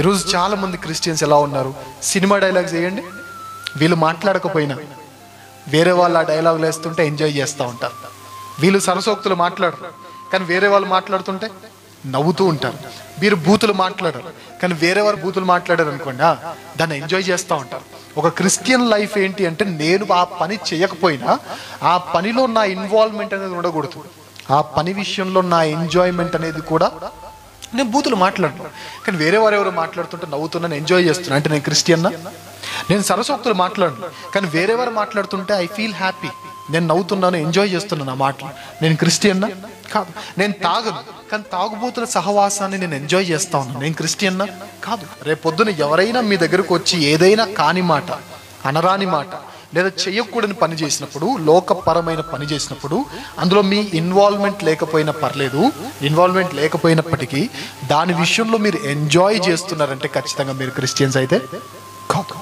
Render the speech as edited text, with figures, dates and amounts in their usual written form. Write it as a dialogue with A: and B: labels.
A: ఈరోజు చాలా మంది క్రిస్టియన్స్ ఎలా ఉన్నారు, సినిమా డైలాగ్స్ వేయండి, వీళ్ళు మాట్లాడకపోయినా వేరే వాళ్ళు ఆ డైలాగులు వేస్తుంటే ఎంజాయ్ చేస్తూ ఉంటారు. వీళ్ళు సరసోక్తులు మాట్లాడరు కానీ వేరే వాళ్ళు మాట్లాడుతుంటే నవ్వుతూ ఉంటారు. వీరు బూతులు మాట్లాడరు కానీ వేరే వారు బూతులు మాట్లాడారు అనుకోండి, దాన్ని ఎంజాయ్ చేస్తూ ఉంటారు. ఒక క్రిస్టియన్ లైఫ్ ఏంటి అంటే, నేను ఆ పని చేయకపోయినా ఆ పనిలో నా ఇన్వాల్వ్మెంట్ అనేది ఉండకూడదు. ఆ పని విషయంలో నా ఎంజాయ్మెంట్ అనేది కూడా, నేను బూతులు మాట్లాడను కానీ వేరే వారు ఎవరు మాట్లాడుతుంటే నవ్వుతున్నాను, ఎంజాయ్ చేస్తున్నాను అంటే నేను క్రిస్టియన్నా? నేను సరసోక్తులు మాట్లాడను కానీ వేరే వారు మాట్లాడుతుంటే ఐ ఫీల్ హ్యాపీ, నేను నవ్వుతున్నాను, ఎంజాయ్ చేస్తున్నాను ఆ మాటలు, నేను క్రిస్టియన్నా? కాదు. నేను తాగను కానీ తాగుబోతుల సహవాసాన్ని నేను ఎంజాయ్ చేస్తా ఉన్నాను, నేను క్రిస్టియన్నా? కాదు. రేపొద్దున ఎవరైనా మీ దగ్గరకు వచ్చి ఏదైనా కాని మాట, అనరాని మాట లేదా చెయ్యకూడని పని చేసినప్పుడు, లోకపరమైన పని చేసినప్పుడు, అందులో మీ ఇన్వాల్వ్మెంట్ లేకపోయినా పర్లేదు, ఇన్వాల్వ్మెంట్ లేకపోయినప్పటికీ దాని విషయంలో మీరు ఎంజాయ్ చేస్తున్నారంటే ఖచ్చితంగా మీరు క్రిస్టియన్స్ అయితే కాదు.